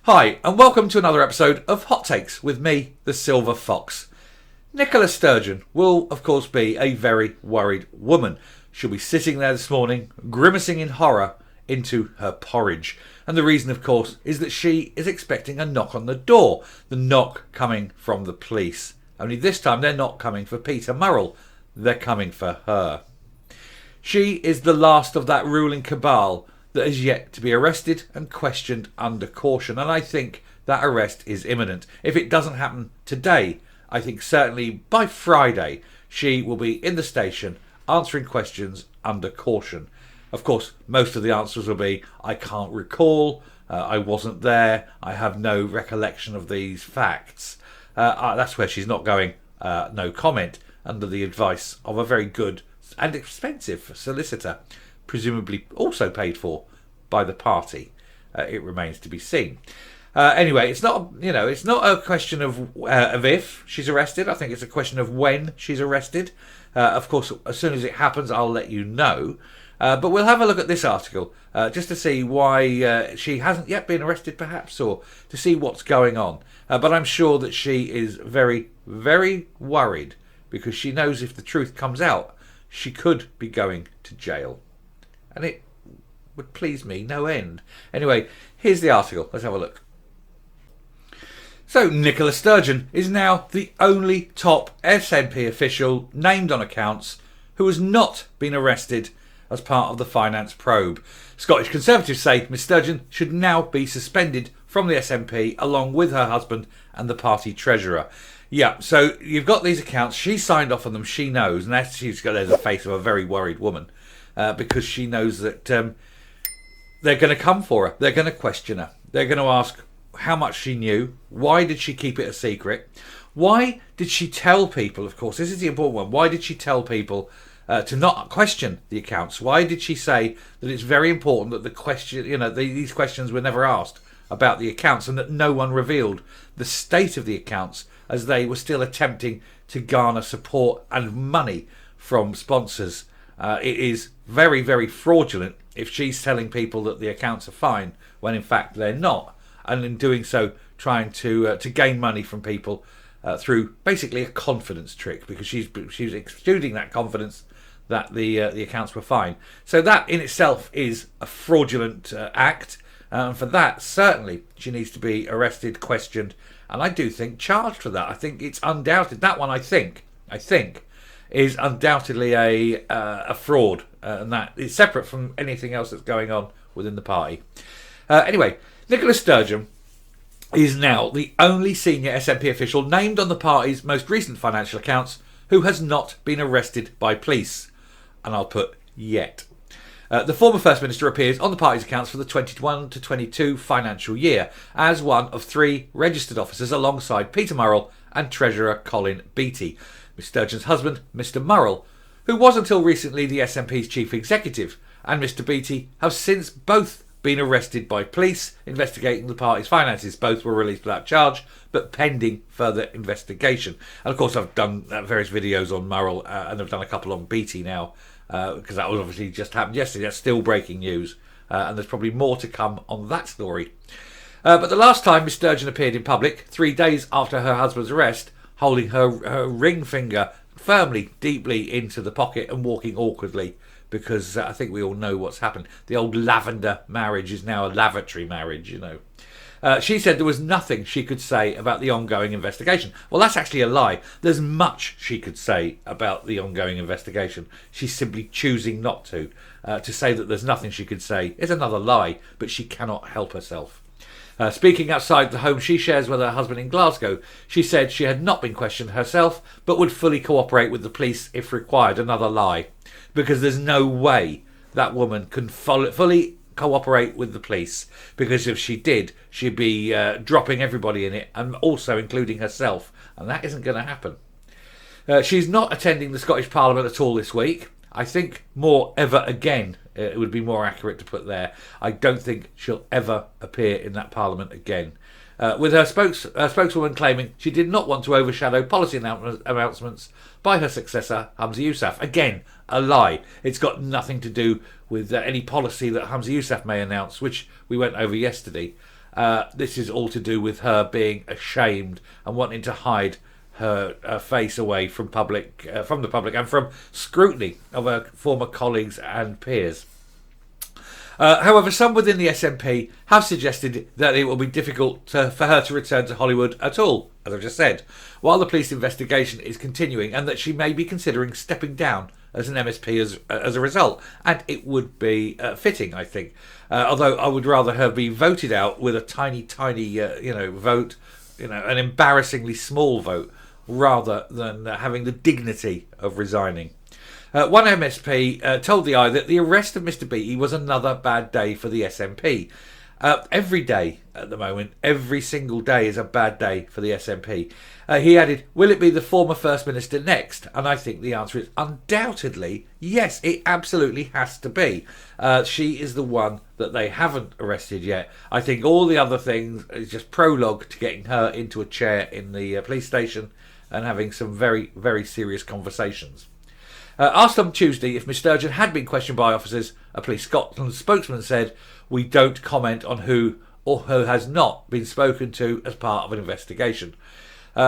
Hi, and welcome to another episode of Hot Takes with me, the Silver Fox. Nicola Strugeon will, of course, be a very worried woman. She'll be sitting there this morning, grimacing in horror into her porridge. And the reason, of course, is that she is expecting a knock on the door. The knock coming from the police. Only this time they're not coming for Peter Murrell. They're coming for her. She is the last of that ruling cabal that is yet to be arrested and questioned under caution. And I think that arrest is imminent. If it doesn't happen today, I think certainly by Friday, she will be in the station answering questions under caution. Of course, most of the answers will be, I can't recall, I wasn't there, I have no recollection of these facts. That's where she's not going, no comment, under the advice of a very good and expensive solicitor, presumably also paid for by the party. It remains to be seen. Anyway, it's not a question of if she's arrested. I think it's a question of when she's arrested. Of course, as soon as it happens, I'll let you know. But we'll have a look at this article just to see why she hasn't yet been arrested, perhaps, or to see what's going on. But I'm sure that she is very, very worried because she knows if the truth comes out, she could be going to jail. And it would please me no end. Anyway, here's the article. Let's have a look. So, Nicola Strugeon is now the only top SNP official named on accounts who has not been arrested as part of the finance probe. Scottish Conservatives say Ms Strugeon should now be suspended from the SNP along with her husband and the party treasurer. Yeah, so you've got these accounts. She signed off on them. She knows, and there's the face of a very worried woman because she knows that they're going to come for her. They're going to question her. They're going to ask how much she knew. Why did she keep it a secret? Why did she tell people? Of course, this is the important one. Why did she tell people to not question the accounts? Why did she say that it's very important that these questions were never asked about the accounts and that no one revealed the state of the accounts as they were still attempting to garner support and money from sponsors? It is very, very fraudulent if she's telling people that the accounts are fine when in fact they're not, and in doing so trying to gain money from people through basically a confidence trick, because she's exuding that confidence that the accounts were fine. So that in itself is a fraudulent act, and for that certainly she needs to be arrested, questioned, and I do think charged for that. I think it's undoubted. That one I think is undoubtedly a fraud, and that is separate from anything else that's going on within the party. Anyway, Nicola Strugeon is now the only senior SNP official named on the party's most recent financial accounts who has not been arrested by police. And I'll put yet. The former First Minister appears on the party's accounts for the 21 to 22 financial year as one of three registered officers alongside Peter Murrell and Treasurer Colin Beattie. Ms Strugeon's husband, Mr Murrell, who was until recently the SNP's chief executive, and Mr Beattie have since both been arrested by police investigating the party's finances. Both were released without charge, but pending further investigation. And of course, I've done various videos on Murrell, and I've done a couple on Beattie now, because that was obviously just happened yesterday. That's still breaking news, and there's probably more to come on that story. But the last time Ms Strugeon appeared in public, 3 days after her husband's arrest, holding her ring finger firmly, deeply into the pocket and walking awkwardly, because I think we all know what's happened. The old lavender marriage is now a lavatory marriage, you know. She said there was nothing she could say about the ongoing investigation. Well, that's actually a lie. There's much she could say about the ongoing investigation. She's simply choosing not to. To say that there's nothing she could say is another lie, but she cannot help herself. Speaking outside the home she shares with her husband in Glasgow, she said she had not been questioned herself, but would fully cooperate with the police if required. Another lie. Because there's no way that woman can fully cooperate with the police, because if she did, she'd be dropping everybody in it, and also including herself, and that isn't going to happen. She's not attending the Scottish Parliament at all this week. I think more ever again, it would be more accurate to put there. I don't think she'll ever appear in that Parliament again. With her spokeswoman claiming she did not want to overshadow policy announcements by her successor, Humza Yousaf. Again, a lie. It's got nothing to do with any policy that Humza Yousaf may announce, which we went over yesterday. This is all to do with her being ashamed and wanting to hide her face away from from the public and from scrutiny of her former colleagues and peers. However, some within the SNP have suggested that it will be difficult for her to return to Hollywood at all, as I've just said, while the police investigation is continuing, and that she may be considering stepping down as an MSP as a result. And it would be fitting, I think. Although I would rather her be voted out with a tiny vote, an embarrassingly small vote, rather than having the dignity of resigning. One MSP told the Eye that the arrest of Mr. Beattie was another bad day for the SNP. Every day at the moment, every single day is a bad day for the SNP. He added, will it be the former First Minister next? And I think the answer is undoubtedly yes, it absolutely has to be. She is the one that they haven't arrested yet. I think all the other things is just prologue to getting her into a chair in the police station and having some very, very serious conversations. Asked on Tuesday if Miss Sturgeon had been questioned by officers, a Police Scotland spokesman said, we don't comment on who or who has not been spoken to as part of an investigation.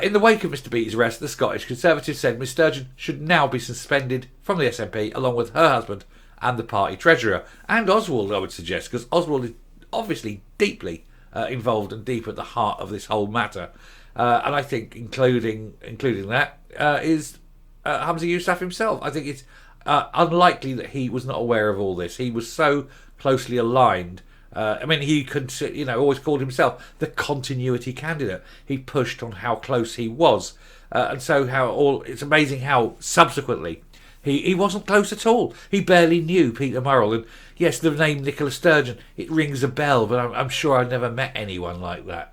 In the wake of Mr. Beattie's arrest, the Scottish Conservatives said Miss Sturgeon should now be suspended from the SNP along with her husband and the party treasurer. And Oswald, I would suggest, because Oswald is obviously deeply involved and deep at the heart of this whole matter. And I think including that is Hamza Yousaf himself. I think it's unlikely that he was not aware of all this. He was so closely aligned. He always called himself the continuity candidate. He pushed on how close he was, and so it's amazing how subsequently he wasn't close at all. He barely knew Peter Murrell, and yes, the name Nicola Sturgeon, it rings a bell, but I'm sure I've never met anyone like that.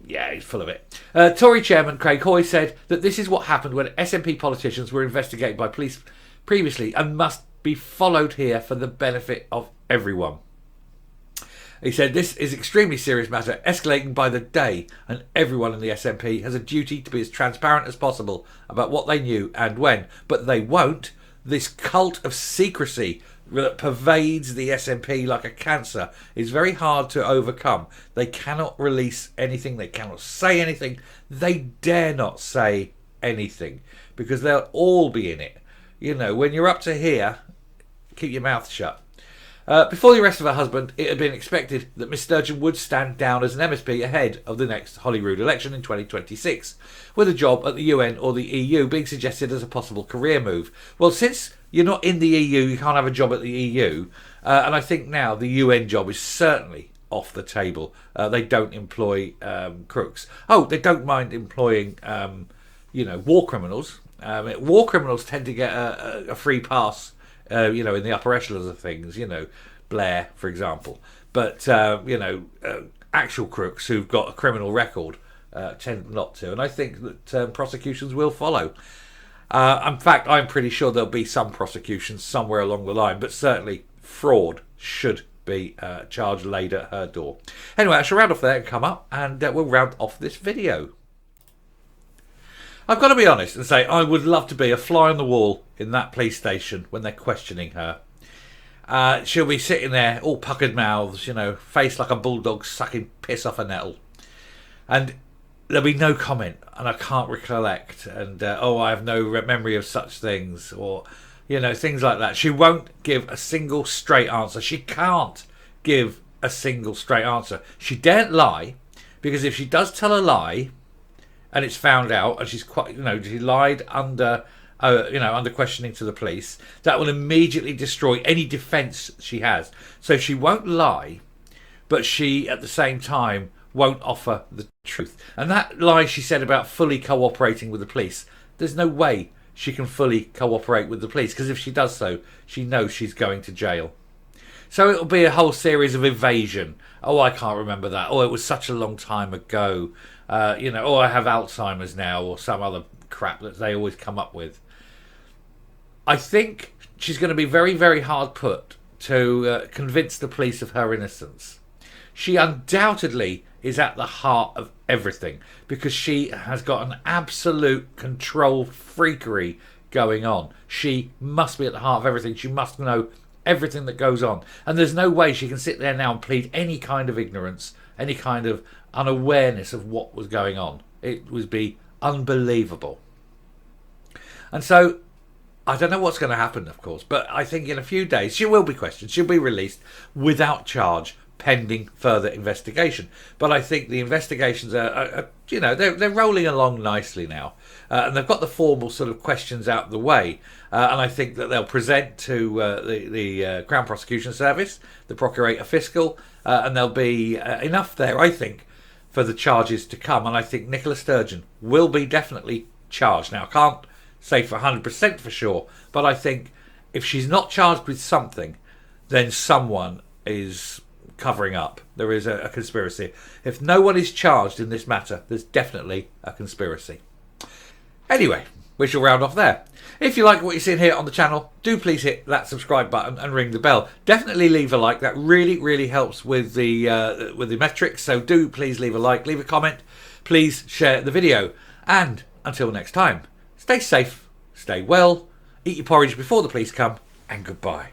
Yeah, he's full of it. Tory chairman Craig Hoy said that this is what happened when SNP politicians were investigated by police previously and must be followed here for the benefit of everyone. He said this is an extremely serious matter, escalating by the day, and everyone in the SNP has a duty to be as transparent as possible about what they knew and when. But they won't. This cult of secrecy that pervades the SNP like a cancer is very hard to overcome. They cannot release anything. They cannot say anything. They dare not say anything because they'll all be in it. When you're up to here, keep your mouth shut. Before the arrest of her husband, it had been expected that Miss Sturgeon would stand down as an MSP ahead of the next Holyrood election in 2026, with a job at the UN or the EU being suggested as a possible career move. Well, since you're not in the EU, you can't have a job at the EU, and I think now the UN job is certainly off the table. They don't employ crooks. Oh, they don't mind employing, war criminals. War criminals tend to get a free pass. In the upper echelons of things, Blair, for example. But, actual crooks who've got a criminal record tend not to. And I think that prosecutions will follow. In fact, I'm pretty sure there'll be some prosecutions somewhere along the line, but certainly fraud should be charged laid at her door. Anyway, I shall round off there and come up, and we'll round off this video. I've got to be honest and say I would love to be a fly on the wall in that police station when they're questioning her. She'll be sitting there, all puckered mouths, face like a bulldog sucking piss off a nettle. And there'll be no comment, and I can't recollect, and I have no memory of such things, or, things like that. She won't give a single straight answer. She can't give a single straight answer. She daren't lie, because if she does tell a lie, and it's found out, and she's quite, she lied under questioning to the police, that will immediately destroy any defence she has. So she won't lie, but she, at the same time, won't offer the truth. And that lie she said about fully cooperating with the police, there's no way she can fully cooperate with the police, because if she does so, she knows she's going to jail. So it'll be a whole series of evasion. Oh, I can't remember that. Oh, it was such a long time ago. I have Alzheimer's now, or some other crap that they always come up with. I think she's going to be very, very hard put to convince the police of her innocence. She undoubtedly is at the heart of everything, because she has got an absolute control freakery going on. She must be at the heart of everything. She must know everything that goes on. And there's no way she can sit there now and plead any kind of ignorance any kind of unawareness of what was going on. It would be unbelievable. And so I don't know what's going to happen, of course, but I think in a few days she will be questioned. She'll be released without charge, pending further investigation. But I think the investigations are they're rolling along nicely now, and they've got the formal sort of questions out of the way. And I think that they'll present to the Crown Prosecution Service, the Procurator Fiscal, and there'll be enough there, I think, for the charges to come. And I think Nicola Strugeon will be definitely charged. Now, I can't say for 100% for sure, but I think if she's not charged with something, then someone is covering up. There is a conspiracy. If no one is charged in this matter, there's definitely a conspiracy. Anyway, we shall round off there. If you like what you've seen here on the channel, do please hit that subscribe button and ring the bell. Definitely leave a like. That really helps with the metrics. So do please leave a like, leave a comment. Please share the video. And until next time, stay safe, stay well, eat your porridge before the police come, and goodbye.